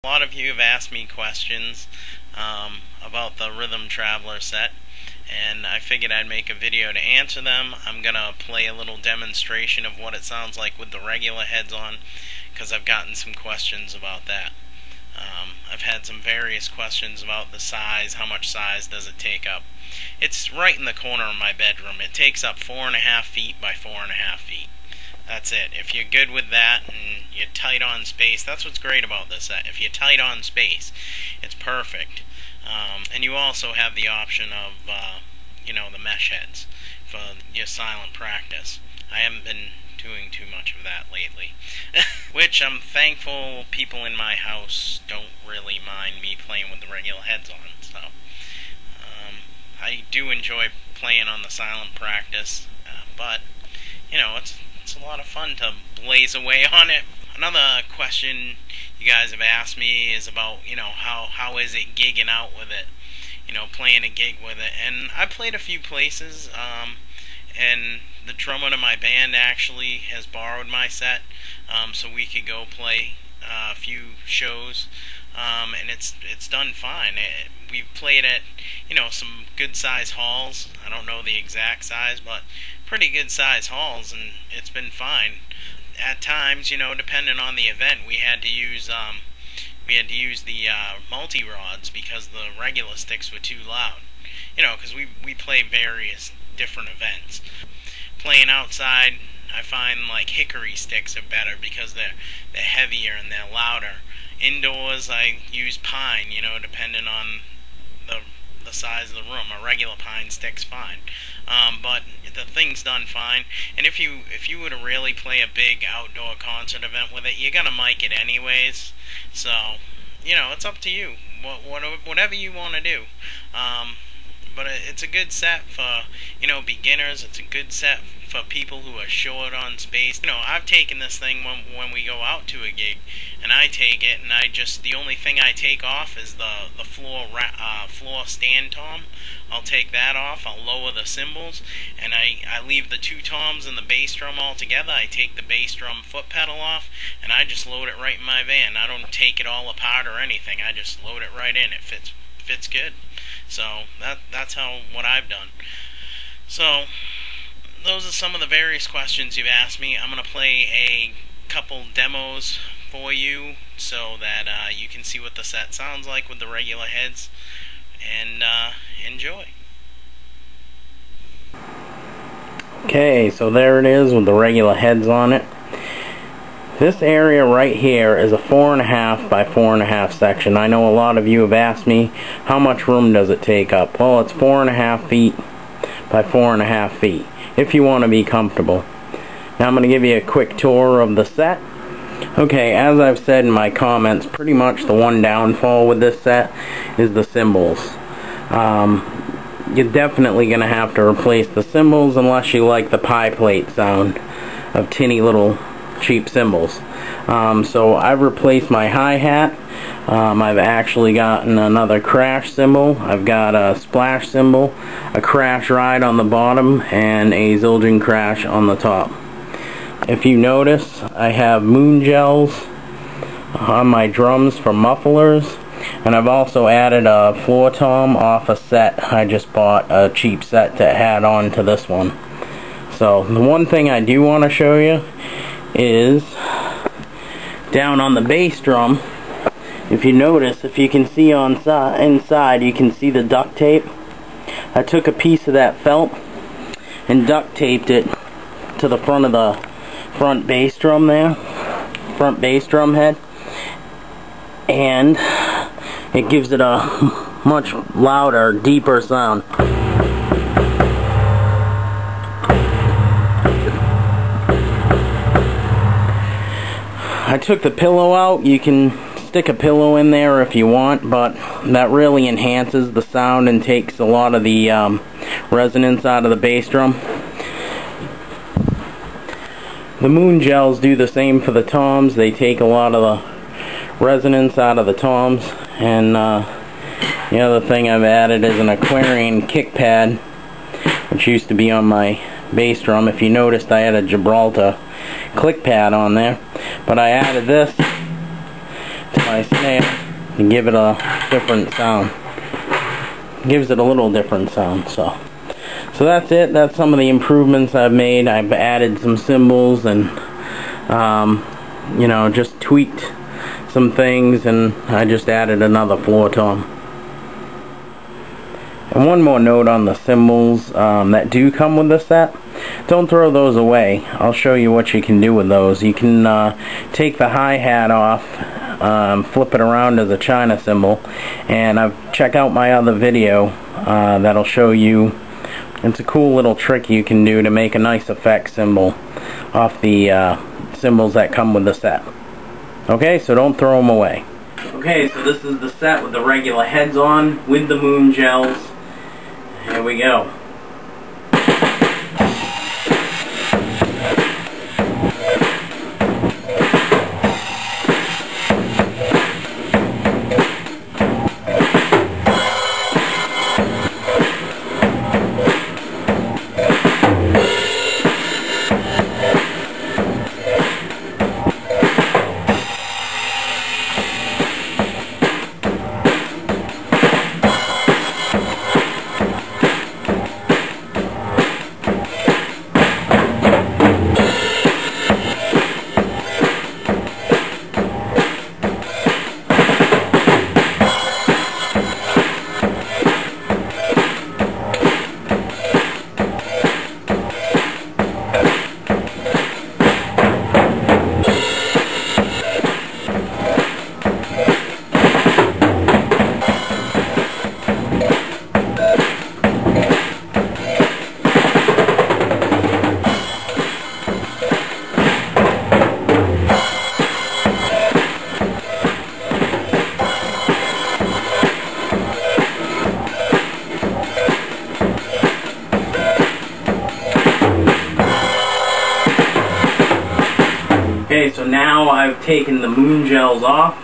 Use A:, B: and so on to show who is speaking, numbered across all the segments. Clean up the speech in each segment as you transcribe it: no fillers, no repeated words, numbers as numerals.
A: A lot of you have asked me questions about the Ryhthm Traveler set, and I figured I'd make a video to answer them. I'm going to play a little demonstration of what it sounds like with the regular heads on, because I've gotten some questions about that. I've had some various questions about the size, how much size does it take up. It's right in the corner of my bedroom. It takes up 4.5 feet by 4.5 feet. That's it. If you're good with that and you're tight on space, that's what's great about this set. If you're tight on space, it's perfect. And you also have the option of, the mesh heads for your silent practice. I haven't been doing too much of that lately. Which I'm thankful people in my house don't really mind me playing with the regular heads on. So, I do enjoy playing on the silent practice, but, it's a lot of fun to blaze away on it. Another question you guys have asked me is about, how is it gigging out with it? Playing a gig with it. And I played a few places, and the drummer to my band actually has borrowed my set, so we could go play a few shows, and it's done fine. We've played at, some good size halls. I don't know the exact size, but pretty good size halls, and it's been fine. At times, depending on the event, we had to use the multi-rods because the regular sticks were too loud. Because we play various different events. Playing outside, I find like hickory sticks are better because they're heavier and they're louder. Indoors, I use pine, depending on the size of the room. A regular pine stick's fine, but the thing's done fine. And if you were to really play a big outdoor concert event with it, you're gonna mic it anyways. So, it's up to you. Whatever you want to do. But it's a good set for, beginners. It's a good set for people who are short on space. I've taken this thing when we go out to a gig, and I take it, and the only thing I take off is the floor stand tom. I'll take that off, I'll lower the cymbals, and I leave the two toms and the bass drum all together. I take the bass drum foot pedal off, and I just load it right in my van. I don't take it all apart or anything. I just load it right in. It fits good. So that's what I've done. So those are some of the various questions you've asked me. I'm going to play a couple demos for you so that you can see what the set sounds like with the regular heads, and enjoy.
B: Okay, so there it is with the regular heads on it. This area right here is a 4.5 by 4.5 section. I know a lot of you have asked me, how much room does it take up? Well, it's 4.5 feet by 4.5 feet, if you want to be comfortable. Now I'm going to give you a quick tour of the set. Okay, as I've said in my comments, pretty much the one downfall with this set is the cymbals. You're definitely going to have to replace the cymbals unless you like the pie plate sound of tinny little cheap cymbals. So I've replaced my hi-hat. I've actually gotten another crash cymbal. I've got a splash cymbal, a crash ride on the bottom, and a Zildjian crash on the top. If you notice, I have moon gels on my drums for mufflers, and I've also added a floor tom off a set. I just bought a cheap set to add on to this one. So the one thing I do want to show you is down on the bass drum. If you notice, if you can see inside, you can see the duct tape. I took a piece of that felt and duct taped it to the front of the front bass drum there, front bass drum head, and it gives it a much louder, deeper sound. I took the pillow out. You can stick a pillow in there if you want, but that really enhances the sound and takes a lot of the resonance out of the bass drum. The moon gels do the same for the toms. They take a lot of the resonance out of the toms. And the other thing I've added is an Aquarian kick pad, which used to be on my bass drum. If you noticed, I had a Gibraltar click pad on there, but I added this to my snare and give it a different sound. Gives it a little different sound. So that's it. That's some of the improvements I've made. I've added some cymbals and you know, just tweaked some things, and I just added another floor tom. And one more note on the cymbals that do come with the set. Don't throw those away. I'll show you what you can do with those. You can take the hi-hat off, flip it around as a China cymbal, and check out my other video that'll show you. It's a cool little trick you can do to make a nice effect cymbal off the cymbals that come with the set. Okay, so don't throw them away. Okay, so this is the set with the regular heads on with the moon gels. Here we go. Okay, so now I've taken the moon gels off.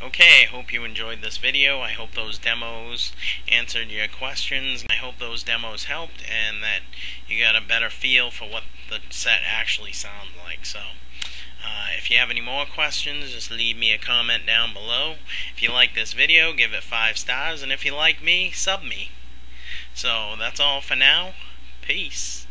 A: Okay, hope you enjoyed this video. I hope those demos answered your questions. I hope those demos helped and that you got a better feel for what the set actually sounds like. So, if you have any more questions, just leave me a comment down below. If you like this video, give it 5 stars, and if you like me, sub me. So, that's all for now. Peace.